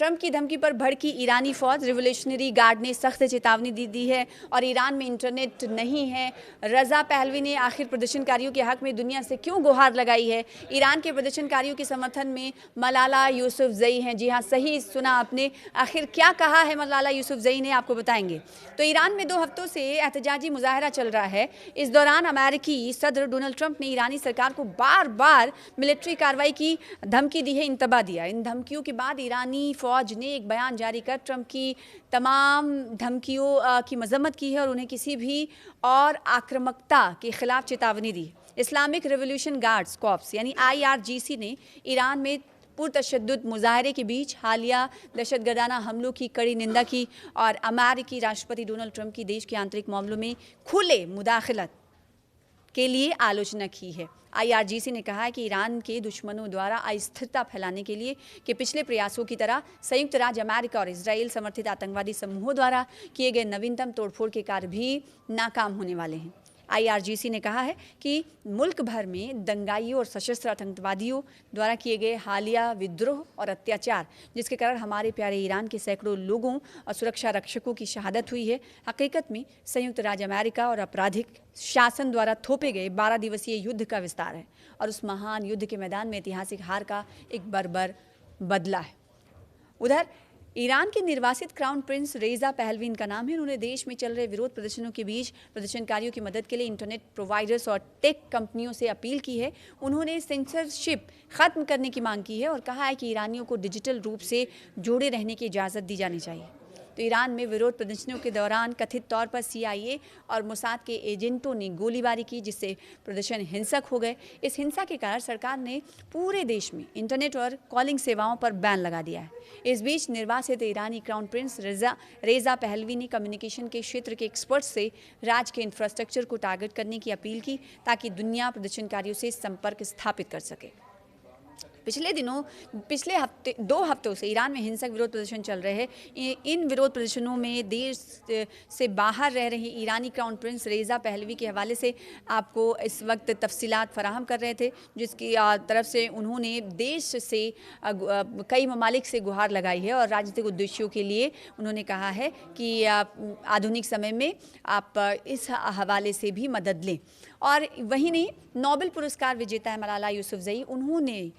Trump की धमकी पर भड़की ईरानी फौज, रिवोल्यूशनरी गार्ड ने सख्त चेतावनी दी है और ईरान में इंटरनेट नहीं है। रजा पहलवी ने आखिर प्रदर्शनकारियों के हक में दुनिया से क्यों गुहार लगाई है। ईरान के प्रदर्शनकारियों के समर्थन में मलाला यूसुफजई हैं। जी हाँ, सही सुना आपने। आखिर क्या कहा है मलाला यूसुफजई ने, आपको बताएंगे। तो ईरान में 2 हफ्तों से एहतजाजी मुजाहरा चल रहा है। इस दौरान अमेरिकी सदर डोनाल्ड ट्रंप ने ईरानी सरकार को बार बार मिलिट्री कार्रवाई की धमकी दी है, इंतबा दिया। इन धमकियों के बाद ईरानी फौज ने एक बयान जारी कर ट्रंप की तमाम धमकियों की मजम्मत की है और उन्हें किसी भी और आक्रामकता के खिलाफ चेतावनी दी। इस्लामिक रिवोल्यूशन गार्ड्स कॉर्प्स यानी IRGC ने ईरान में पुरतशद्दुद मुजाहरे के बीच हालिया दहशतगर्दाना हमलों की कड़ी निंदा की और अमेरिकी राष्ट्रपति डोनाल्ड ट्रंप की देश के आंतरिक मामलों में खुले मुदाखलत के लिए आलोचना की है। IRGC ने कहा है कि ईरान के दुश्मनों द्वारा अस्थिरता फैलाने के लिए के पिछले प्रयासों की तरह संयुक्त राज्य अमेरिका और इजराइल समर्थित आतंकवादी समूहों द्वारा किए गए नवीनतम तोड़फोड़ के कार्य भी नाकाम होने वाले हैं। IRGC ने कहा है कि मुल्क भर में दंगाइयों और सशस्त्र आतंकवादियों द्वारा किए गए हालिया विद्रोह और अत्याचार, जिसके कारण हमारे प्यारे ईरान के सैकड़ों लोगों और सुरक्षा रक्षकों की शहादत हुई है, हकीकत में संयुक्त राज्य अमेरिका और आपराधिक शासन द्वारा थोपे गए 12 दिवसीय युद्ध का विस्तार है और उस महान युद्ध के मैदान में ऐतिहासिक हार का एक बर्बर बदला है। उधर ईरान के निर्वासित क्राउन प्रिंस रेजा पहलवी इनका नाम है। उन्होंने देश में चल रहे विरोध प्रदर्शनों के बीच प्रदर्शनकारियों की मदद के लिए इंटरनेट प्रोवाइडर्स और टेक कंपनियों से अपील की है। उन्होंने सेंसरशिप खत्म करने की मांग की है और कहा है कि ईरानियों को डिजिटल रूप से जुड़े रहने की इजाज़त दी जानी चाहिए। तो ईरान में विरोध प्रदर्शनों के दौरान कथित तौर पर CIA और मोसाद के एजेंटों ने गोलीबारी की, जिससे प्रदर्शन हिंसक हो गए। इस हिंसा के कारण सरकार ने पूरे देश में इंटरनेट और कॉलिंग सेवाओं पर बैन लगा दिया है। इस बीच निर्वासित ईरानी क्राउन प्रिंस रेजा पहलवी ने कम्युनिकेशन के क्षेत्र के एक्सपर्ट्स से राज्य के इंफ्रास्ट्रक्चर को टारगेट करने की अपील की ताकि दुनिया प्रदर्शनकारियों से संपर्क स्थापित कर सके। पिछले 2 हफ्तों से ईरान में हिंसक विरोध प्रदर्शन चल रहे हैं। इन विरोध प्रदर्शनों में देश से बाहर रह रहे ईरानी क्राउन प्रिंस रेजा पहलवी के हवाले से आपको इस वक्त तफसीलात फराहम कर रहे थे, जिसकी तरफ से उन्होंने देश से कई ममालिक से गुहार लगाई है और राजनीतिक उद्देश्यों के लिए उन्होंने कहा है कि आधुनिक समय में आप इस हवाले से भी मदद लें। और वहीं नहीं, नोबेल पुरस्कार विजेता है मलाला यूसुफजई, उन्होंने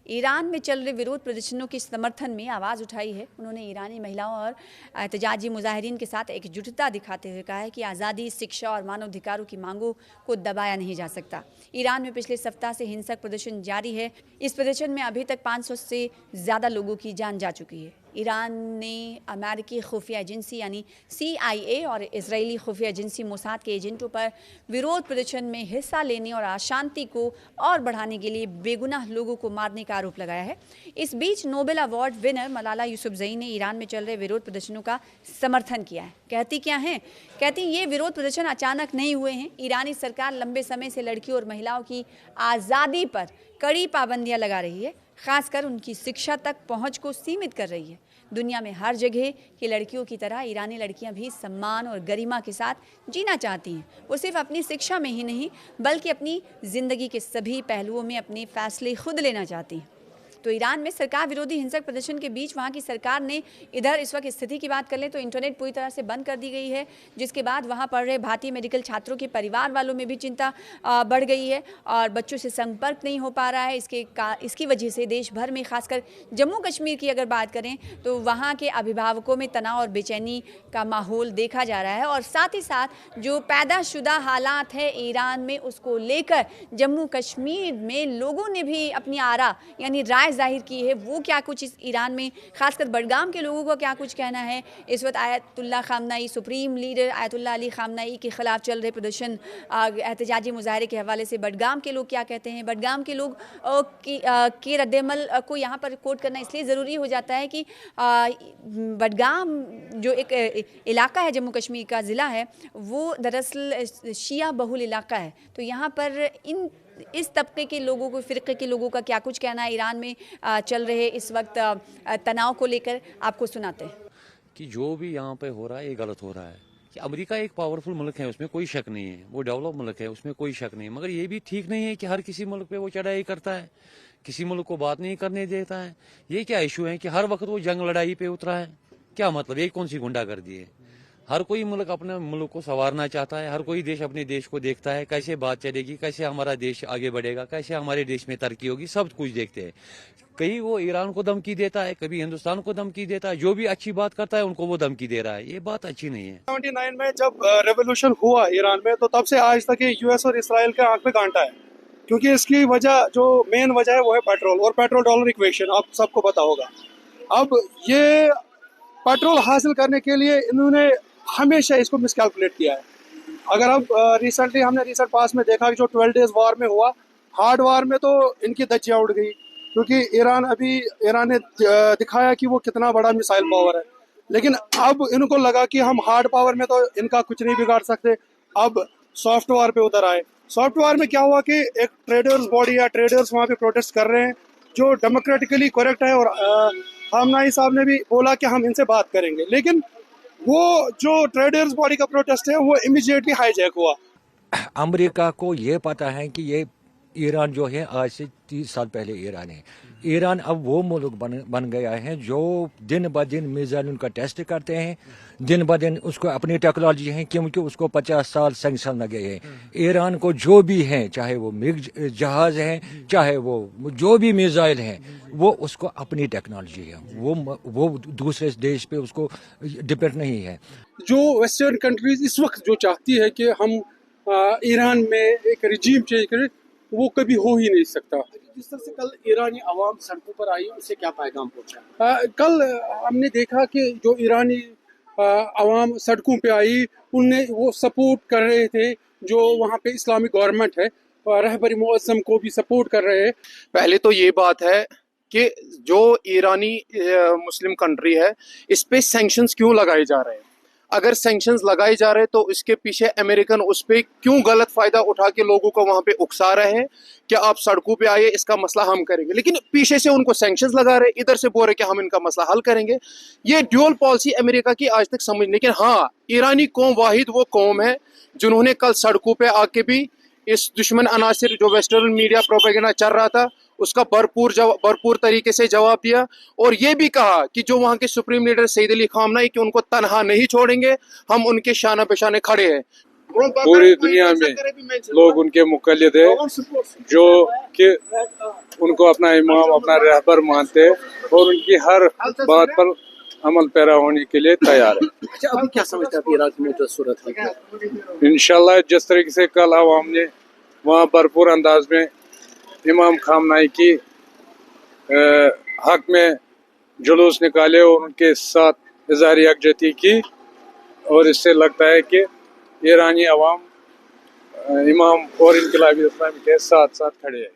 ईरान में चल रहे विरोध प्रदर्शनों के समर्थन में आवाज़ उठाई है। उन्होंने ईरानी महिलाओं और एहतजाजी मुजाहिरीन के साथ एकजुटता दिखाते हुए कहा है कि आज़ादी, शिक्षा और मानवाधिकारों की मांगों को दबाया नहीं जा सकता। ईरान में पिछले सप्ताह से हिंसक प्रदर्शन जारी है। इस प्रदर्शन में अभी तक 500 से ज़्यादा लोगों की जान जा चुकी है। ईरान ने अमेरिकी खुफिया एजेंसी यानी CIA और इजरायली खुफिया एजेंसी मोसाद के एजेंटों पर विरोध प्रदर्शन में हिस्सा लेने और अशांति को और बढ़ाने के लिए बेगुनाह लोगों को मारने का आरोप लगाया है। इस बीच Nobel award winner Malala Yousafzai ने ईरान में चल रहे विरोध प्रदर्शनों का समर्थन किया है। कहती क्या हैं? कहती ये विरोध प्रदर्शन अचानक नहीं हुए हैं। ईरानी सरकार लंबे समय से लड़कियों और महिलाओं की आज़ादी पर कड़ी पाबंदियां लगा रही है, खासकर उनकी शिक्षा तक पहुंच को सीमित कर रही है। दुनिया में हर जगह की लड़कियों की तरह ईरानी लड़कियां भी सम्मान और गरिमा के साथ जीना चाहती हैं। वो सिर्फ अपनी शिक्षा में ही नहीं बल्कि अपनी ज़िंदगी के सभी पहलुओं में अपने फैसले खुद लेना चाहती हैं। तो ईरान में सरकार विरोधी हिंसक प्रदर्शन के बीच वहाँ की सरकार ने इधर इस वक्त स्थिति की बात कर लें तो इंटरनेट पूरी तरह से बंद कर दी गई है, जिसके बाद वहाँ पढ़ रहे भारतीय मेडिकल छात्रों के परिवार वालों में भी चिंता बढ़ गई है और बच्चों से संपर्क नहीं हो पा रहा है। इसकी वजह से देश भर में, खासकर जम्मू कश्मीर की अगर बात करें तो वहाँ के अभिभावकों में तनाव और बेचैनी का माहौल देखा जा रहा है और साथ ही साथ जो पैदाशुदा हालात है ईरान में, उसको लेकर जम्मू कश्मीर में लोगों ने भी अपनी आरा यानी राय जाहिर की है। वो क्या कुछ इस ईरान में, खासकर बडगाम के लोगों को क्या कुछ कहना है। इस वक्त ayatollah खामनाई, supreme leader ayatollah Ali खामनाई के खिलाफ चल रहे प्रदर्शन, एहतजाजी मुजाहरे के हवाले से बडगाम के लोग क्या कहते हैं। बडगाम के लोग के रद्दमल को यहाँ पर कोट करना इसलिए ज़रूरी हो जाता है कि बडगाम जो एक इलाका है जम्मू कश्मीर का ज़िला है, वो दरअसल शिया बहुल इलाका है। तो यहाँ पर इस तबके के लोगों को, फ़िरक़े के लोगों का क्या कुछ कहना है ईरान में चल रहे इस वक्त तनाव को लेकर, आपको सुनाते हैं कि जो भी यहाँ पे हो रहा है ये गलत हो रहा है। कि अमेरिका एक पावरफुल मुल्क है, उसमें कोई शक नहीं है, वो डेवलप मुल्क है, उसमें कोई शक नहीं है, मगर ये भी ठीक नहीं है कि हर किसी मुल्क पे वो चढ़ाई करता है। किसी मुल्क को बात नहीं करने देता है। ये क्या इशू है कि हर वक्त वो जंग लड़ाई पे उतरा है? क्या मतलब, ये कौन सी गुंडागर्दी है? हर कोई मुल्क अपने मुल्क को संवारना चाहता है, हर कोई देश अपने देश को देखता है, कैसे बात चलेगी, कैसे हमारा देश आगे बढ़ेगा, कैसे हमारे देश में तरक्की होगी, सब कुछ देखते हैं। कहीं वो ईरान को धमकी देता है, कभी हिंदुस्तान को धमकी देता है, जो भी अच्छी बात करता है उनको वो धमकी दे रहा है। ये बात अच्छी नहीं है। 79 में जब रेवोल्यूशन हुआ ईरान में, तो तब से आज तक ये यूएस और इसराइल के आंख में कांटा है, क्योंकि इसकी वजह, जो मेन वजह है वो है पेट्रोल और पेट्रोल डॉलर इक्वेशन, आप सबको पता होगा। अब ये पेट्रोल हासिल करने के लिए इन्होंने हमेशा इसको मिसकैलकुलेट किया है। अगर अब रिसेंटली हमने रिसेंट पास में देखा कि जो 12 डेज वार में हुआ, हार्ड वार में तो इनकी धज्जियां उड़ गई, क्योंकि ईरान ने दिखाया कि वो कितना बड़ा मिसाइल पावर है। लेकिन अब इनको लगा कि हम हार्ड पावर में तो इनका कुछ नहीं बिगाड़ सकते, अब सॉफ्ट वार पे उतर आए। सॉफ्ट वार में क्या हुआ कि एक ट्रेडर्स बॉडी या ट्रेडर्स वहाँ पे प्रोटेस्ट कर रहे हैं, जो डेमोक्रेटिकली करेक्ट है, और खामनेई साहब ने भी बोला कि हम इनसे बात करेंगे, लेकिन वो जो ट्रेडर्स बॉडी का प्रोटेस्ट है वो इमीडिएटली हाईजैक हुआ। अमेरिका को ये पता है कि ये ईरान जो है आज से 30 साल पहले ईरान है। ईरान अब वो मुल्क बन गया है जो दिन ब दिन मिसाइल उनका टेस्ट करते हैं, दिन ब दिन उसको अपनी टेक्नोलॉजी है, क्योंकि उसको 50 साल सैंक्शन लगे हैं। ईरान को जो भी है, चाहे वो मिग जहाज है, चाहे वो जो भी मिसाइल है, वो उसको अपनी टेक्नोलॉजी है, वो दूसरे देश पे उसको डिपेंड नहीं है। जो वेस्टर्न कंट्रीज इस वक्त जो चाहती है कि हम ईरान में एक रिजीम चेंज करें, वो कभी हो ही नहीं सकता। जिस तरह से कल ईरानी अवाम सड़कों पर आई, उससे क्या पैगाम पहुंचा? कल हमने देखा कि जो ईरानी अवाम सड़कों पे आई, उनने वो सपोर्ट कर रहे थे जो वहाँ पे इस्लामिक गवर्नमेंट है, रहबरी मुअज्जम को भी सपोर्ट कर रहे हैं। पहले तो ये बात है कि जो ईरानी मुस्लिम कंट्री है, इस पे सैंक्शंस क्यों लगाए जा रहे हैं? अगर सैंक्शंस लगाए जा रहे हैं तो इसके पीछे अमेरिकन उस पे क्यों गलत फायदा उठा के लोगों को वहां पे उकसा रहे हैं कि आप सड़कों पे आइए, इसका मसला हम करेंगे, लेकिन पीछे से उनको सैंक्शंस लगा रहे, इधर से बोल रहे कि हम इनका मसला हल करेंगे। ये ड्यूअल पॉलिसी अमेरिका की आज तक समझ, लेकिन हाँ, ईरानी कौम वाहिद वो कौम है जिन्होंने कल सड़कों पे आके भी इस दुश्मन अनासिर जो वेस्टर्न मीडिया प्रोपेगेंडा चल रहा था उसका भरपूर तरीके से जवाब दिया, और ये भी कहा कि जो वहां के supreme leader Saeed Ali Khamenei कि उनको तनहा नहीं छोड़ेंगे, हम उनके शाना पेशाने खड़े हैं। पूरी दुनिया में लोग उनके मुकल्लिद है, जो कि उनको अपना इमाम, अपना रहबर मानते हैं और उनकी हर बात पर अमल पैरा होने के लिए तैयार है। अच्छा, अभी क्या समझते हैं इराक में जो सूरत है? इंशाल्लाह जिस तरीके से कल अवाम ने वहाँ भरपूर अंदाज में इमाम खामनेई की हक में जुलूस निकाले और उनके साथ इज़हार यकजहती की, और इससे लगता है कि ईरानी अवाम इमाम और इनकलाबी इस्लाम के साथ साथ खड़े हैं।